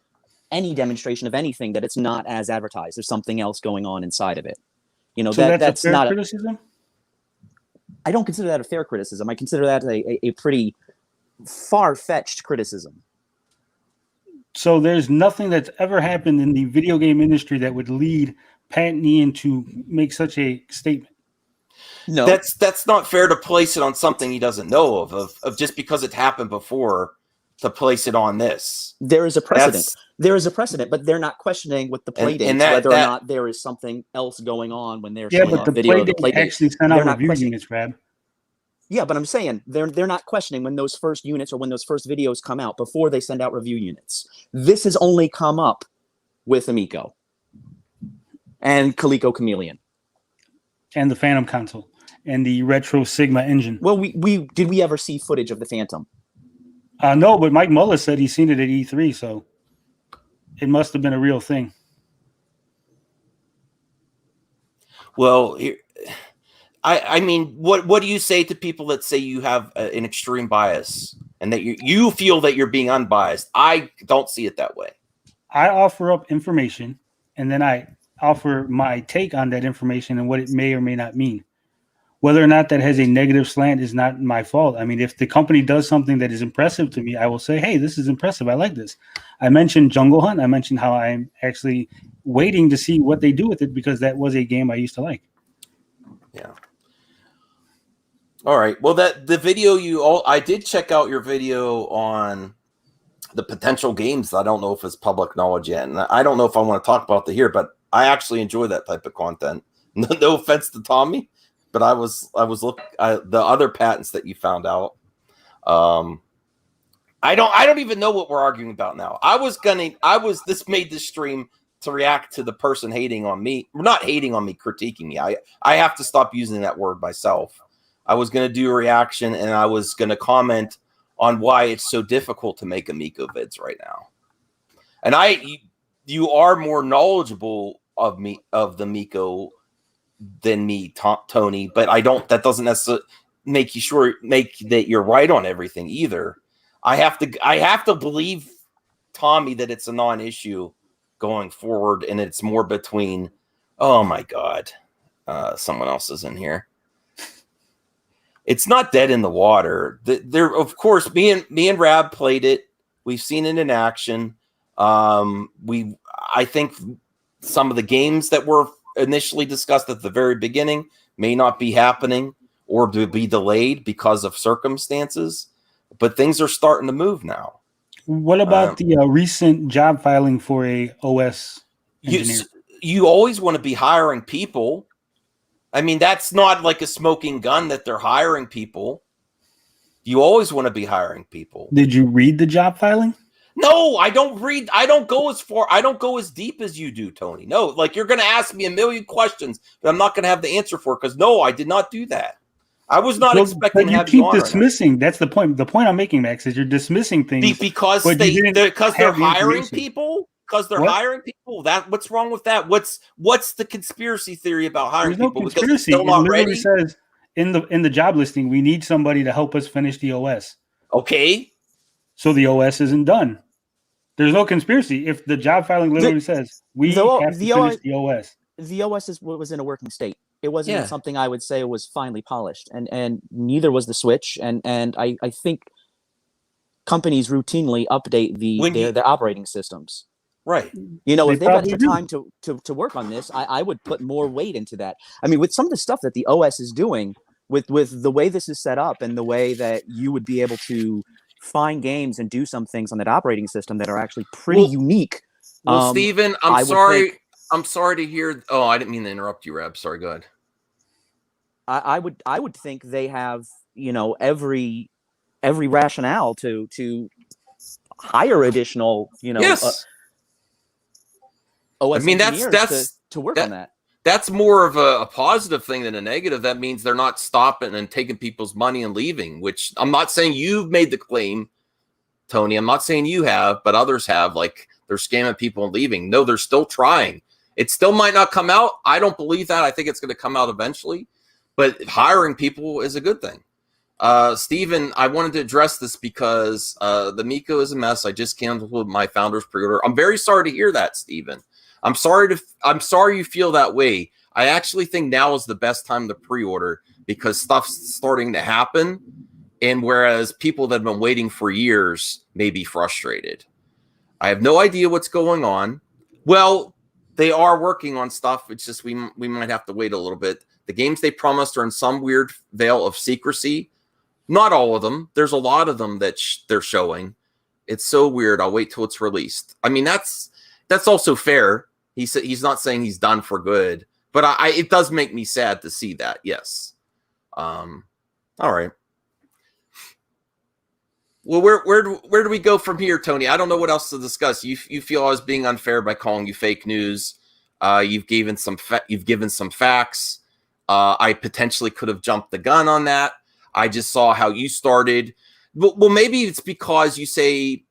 any demonstration of anything that it's not as advertised. There's something else going on inside of it. So that's a fair not criticism. I don't consider that a fair criticism. I consider that a pretty far-fetched criticism. So there's nothing that's ever happened in the video game industry that would lead Pat and Ian to make such a statement. No, that's not fair to place it on something he doesn't know of just because it happened before to place it on this. There is a precedent. There is a precedent, but they're not questioning with the play dates whether or not there is something else going on when they're showing a video of the play date. Actually sent out review units, Rab. Yeah, but I'm saying they're not questioning when those first units or when those first videos come out before they send out review units. This has only come up with Amico and Coleco Chameleon and the Phantom console and the Retro Sigma engine. Well, we did we ever see footage of the Phantom? No, but Mike Mullis said he's seen it at E3, so it must have been a real thing. Well, I mean, what do you say to people that say you have an extreme bias and that you feel that you're being unbiased? I don't see it that way. I offer up information, and then I offer my take on that information and what it may or may not mean. Whether or not that has a negative slant is not my fault. I mean, if the company does something that is impressive to me, I will say, hey, this is impressive. I like this. I mentioned Jungle Hunt. I mentioned how I'm actually waiting to see what they do with it because that was a game I used to like. Yeah. All right. Well, the video I did check out your video on the potential games. I don't know if it's public knowledge yet, and I don't know if I want to talk about it here, but I actually enjoy that type of content. No offense to Tommy, but I was looking the other patents that you found out. I don't even know what we're arguing about now. This made this stream to react to the person hating on me. Not hating on me, critiquing me. I have to stop using that word myself. I was going to do a reaction, and I was going to comment on why it's so difficult to make Amico vids right now. And you are more knowledgeable of the Amico than me, Tony, but that doesn't necessarily make that you're right on everything either. I have to believe Tommy that it's a non-issue going forward, and it's more between, oh my God, someone else is in here. It's not dead in the water. There, of course, me and Rab played it. We've seen it in action. I think some of the games that were initially discussed at the very beginning may not be happening or to be delayed because of circumstances, but things are starting to move now. What about the recent job filing for a OS engineer? You always want to be hiring people. I mean, that's not like a smoking gun that they're hiring people. You always want to be hiring people. Did you read the job filing? No, I don't read. I don't go as deep as you do, Tony. No, like you're going to ask me a million questions that I'm not going to have the answer for because no, I did not do that. I was not expecting to have you on. You keep dismissing. That's the point. The point I'm making, Max, is you're dismissing things because they're hiring people. Because they're hiring people. What's wrong with that? What's the conspiracy theory about hiring people? There's no conspiracy. It literally says in the job listing, we need somebody to help us finish the OS. Okay. So the OS isn't done. There's no conspiracy. If the job filing literally says we have to finish the OS. The OS was in a working state. It wasn't something I would say was finely polished, and neither was the Switch. And I think companies routinely update their operating systems. Right. You know, if they've got the time to work on this, I would put more weight into that. I mean, with some of the stuff that the OS is doing, with the way this is set up and the way that you would be able to find games and do some things on that operating system that are actually pretty unique. Well, Steven, I'm sorry. I'm sorry to hear. Oh, I didn't mean to interrupt you, Reb. Sorry, go ahead. I would think they have, you know, every rationale to hire additional, you know, OS engineers to work on that. That's more of a positive thing than a negative. That means they're not stopping and taking people's money and leaving, which I'm not saying you've made the claim, Tony. I'm not saying you have, but others have, like they're scamming people and leaving. No, they're still trying. It still might not come out. I don't believe that. I think it's going to come out eventually, but hiring people is a good thing. Steven, I wanted to address this because the Amico is a mess. I just canceled my founder's pre-order. I'm very sorry to hear that, Steven. I'm sorry you feel that way. I actually think now is the best time to pre-order because stuff's starting to happen. And whereas people that have been waiting for years may be frustrated. I have no idea what's going on. Well, they are working on stuff. It's just we might have to wait a little bit. The games they promised are in some weird veil of secrecy. Not all of them. There's a lot of them that they're showing. It's so weird. I'll wait till it's released. I mean, that's also fair. He's not saying he's done for good, but it does make me sad to see that. Yes. All right. Well, where do we go from here, Tony? I don't know what else to discuss. You feel I was being unfair by calling you fake news. You've given some facts. I potentially could have jumped the gun on that. I just saw how you started. Well, maybe it's because you say,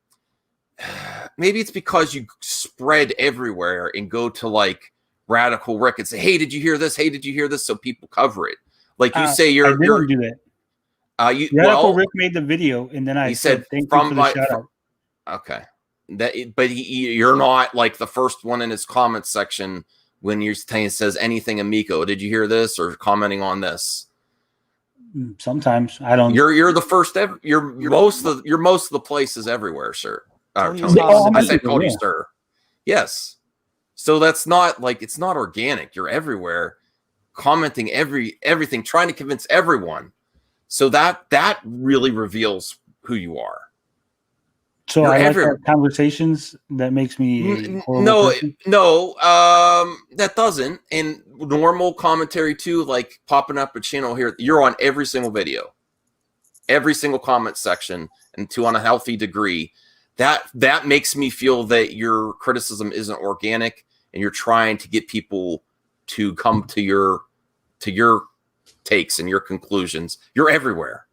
maybe it's because you spread everywhere and go to like Radical Rick and say, hey, did you hear this? Hey, did you hear this? So people cover it. Like you say, I didn't do that. Radical Rick made the video, and then I said, "Thank you for the shout out." Okay, but you're not like the first one in his comments section when you're saying says anything Amico. Did you hear this or commenting on this? Sometimes I don't. You're the first ever. You're most of the places everywhere, sir. Tony, I said Cody, sir. Yes. So that's not like it's not organic. You're everywhere, commenting everything, trying to convince everyone. So that really reveals who you are. So I like our conversations. That makes me no, that doesn't. And normal commentary too, like popping up a channel here. You're on every single video, every single comment section, and to on a healthy degree. That makes me feel that your criticism isn't organic, and you're trying to get people to come to your takes and your conclusions. You're everywhere.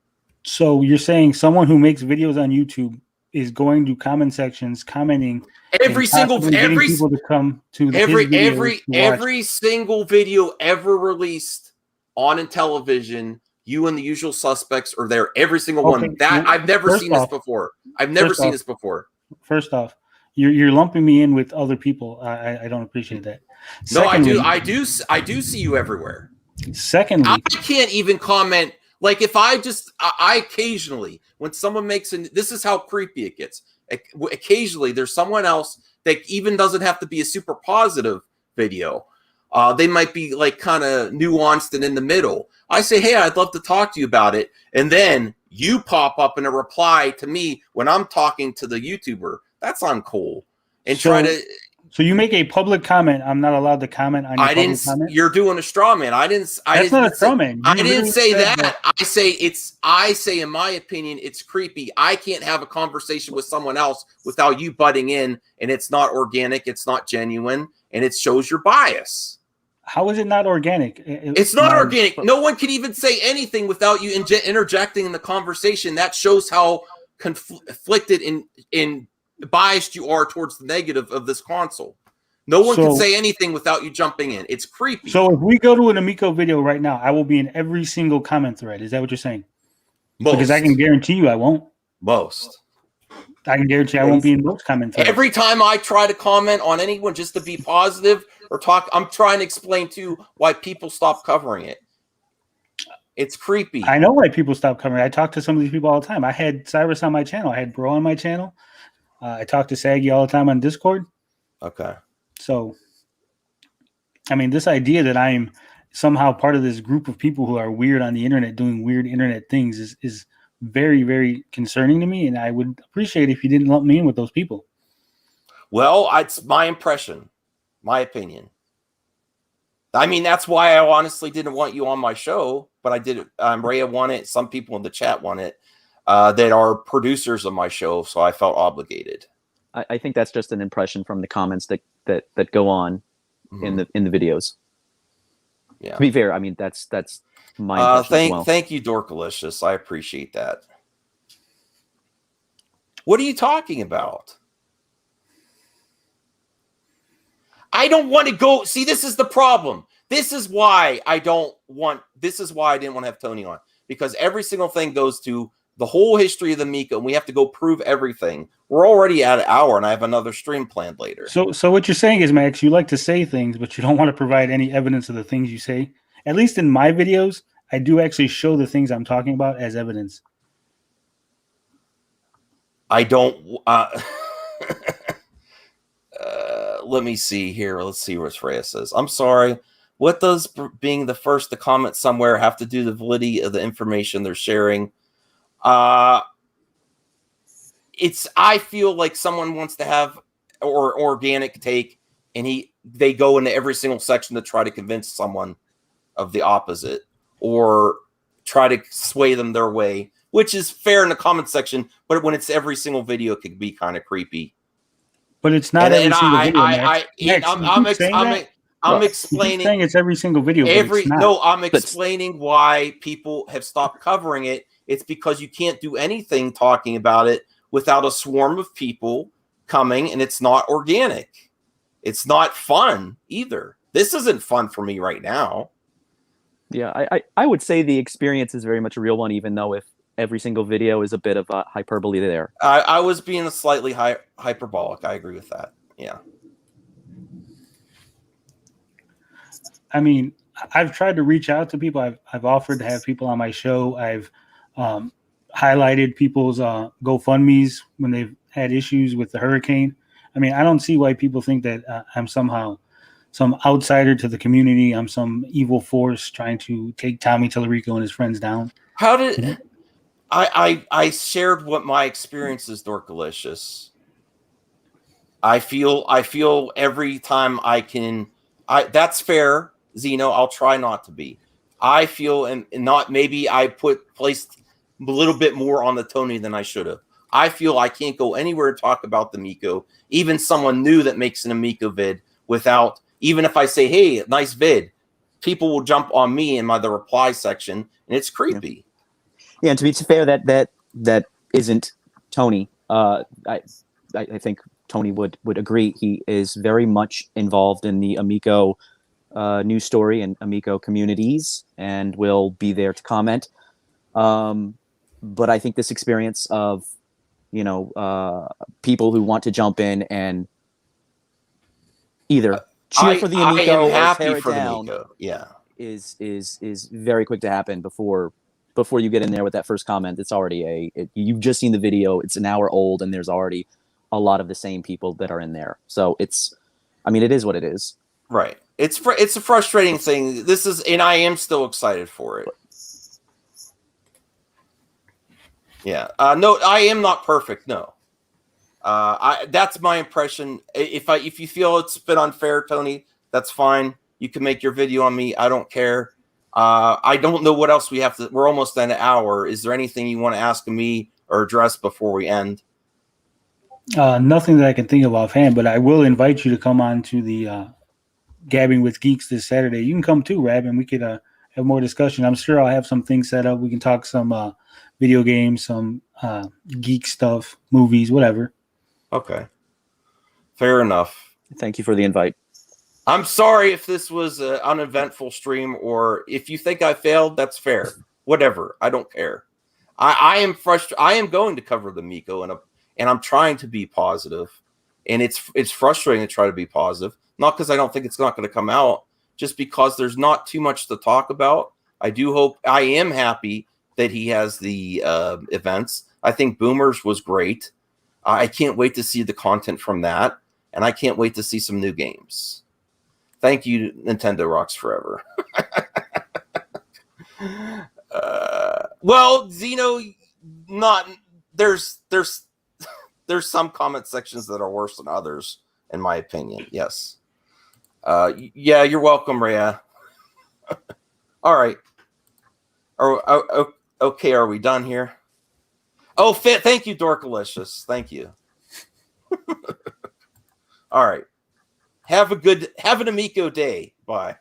So you're saying someone who makes videos on YouTube is going to comment sections, commenting every single people to come to every single video ever released on Intellivision. You and the usual suspects are there. Every single one. That I've never seen this before. I've never seen this before. First off, you're lumping me in with other people. I don't appreciate that. Secondly, I do see you everywhere. Secondly, I can't even comment. Like if I occasionally, when someone makes this is how creepy it gets. Occasionally, there's someone else that even doesn't have to be a super positive video. They might be like kind of nuanced and in the middle. I say, hey, I'd love to talk to you about it. And then you pop up in a reply to me when I'm talking to the YouTuber. That's uncool. And So you make a public comment. I'm not allowed to comment on your public comment? You're doing a straw man. That's not a straw man. I didn't say that. I say, in my opinion, it's creepy. I can't have a conversation with someone else without you butting in, and it's not organic. It's not genuine, and it shows your bias. How is it not organic? It's not organic. No one can even say anything without you interjecting in the conversation. That shows how conflicted and biased you are towards the negative of this console. No one can say anything without you jumping in. It's creepy. So if we go to an Amico video right now, I will be in every single comment thread. Is that what you're saying? Because I can guarantee you I won't. I can guarantee I won't be in most comment threads. Every time I try to comment on anyone just to be positive or talk, I'm trying to explain to you why people stop covering it. It's creepy. I know why people stop covering it. I talk to some of these people all the time. I had Cyrus on my channel. I had Bro on my channel. I talk to Saggy all the time on Discord. Okay. So, I mean, this idea that I'm somehow part of this group of people who are weird on the internet doing weird internet things is very, very concerning to me. And I would appreciate if you didn't lump me in with those people. Well, it's my impression, my opinion. I mean, that's why I honestly didn't want you on my show, but I did. Rhea wanted it. Some people in the chat want it. That are producers of my show, so I felt obligated. I think that's just an impression from the comments that go on in the videos. Yeah. To be fair, I mean that's my impression as well. Thank you, Dorkalicious. I appreciate that. What are you talking about? I don't want to go. See, this is the problem. This is why I didn't want to have Tony on, because every single thing goes to the whole history of the Amico, and we have to go prove everything. We're already at an hour, and I have another stream planned later. So what you're saying is, Max, you like to say things, but you don't want to provide any evidence of the things you say. At least in my videos, I do actually show the things I'm talking about as evidence. I don't. Let me see here. Let's see what Freya says. I'm sorry. What does being the first to comment somewhere have to do with the validity of the information they're sharing? I feel like someone wants to have or organic take, and they go into every single section to try to convince someone of the opposite or try to sway them their way, which is fair in the comment section. But when it's every single video, it can be kind of creepy. But it's not every single video. I'm explaining. Saying it's every single video. I'm explaining why people have stopped covering it. It's because you can't do anything talking about it without a swarm of people coming, and it's not organic. It's not fun either. This isn't fun for me right now. Yeah, I would say the experience is very much a real one, even though if every single video is a bit of a hyperbole there. I was being slightly hyperbolic. I agree with that. Yeah. I mean, I've tried to reach out to people. I've offered to have people on my show. I've highlighted people's GoFundMe's when they've had issues with the hurricane. I mean, I don't see why people think that I'm somehow some outsider to the community. I'm some evil force trying to take Tommy Tallarico and his friends down. How did I shared what my experience is, Dorkalicious. I feel every time I can. That's fair, Zeno. I'll try not to be. I feel and not maybe I placed a little bit more on the Tony than I should have. I feel I can't go anywhere to talk about the Amico, even someone new that makes an Amico vid, without, even if I say, hey, nice vid, people will jump on me in the reply section, and it's creepy. Yeah, and to be fair, that isn't Tony. I think Tony would agree. He is very much involved in the Amico news story and Amico communities, and will be there to comment. But I think this experience of people who want to jump in and either cheer for the Amico or tear it down, yeah, is very quick to happen before you get in there with that first comment. It's already you've just seen the video. It's an hour old, and there's already a lot of the same people that are in there. So it is what it is. Right. It's a frustrating thing. And I am still excited for it. Yeah. No, I am not perfect. No. That's my impression. If you feel it's been unfair, Tony, that's fine. You can make your video on me. I don't care. I don't know what else we have to. We're almost at an hour. Is there anything you want to ask me or address before we end? Nothing that I can think of offhand, but I will invite you to come on to the Gabbing with Geeks this Saturday. You can come too, Rab, and we could have more discussion. I'm sure I'll have some things set up. We can talk some video games, some geek stuff, movies, whatever. Okay. Fair enough. Thank you for the invite. I'm sorry if this was an uneventful stream, or if you think I failed, that's fair. Whatever. I don't care. I am frustrated. I am going to cover the Amico, and I'm trying to be positive. And it's frustrating to try to be positive. Not because I don't think it's not going to come out, just because there's not too much to talk about. I am happy that he has the events. I think Boomers was great. I can't wait to see the content from that. And I can't wait to see some new games. Thank you, Nintendo Rocks Forever. Well, Zeno, there's some comment sections that are worse than others, in my opinion. Yes. Yeah, you're welcome, Rhea. All right. Okay, are we done here? Oh, thank you, Dorkalicious. Thank you. All right. Have an Amico day. Bye.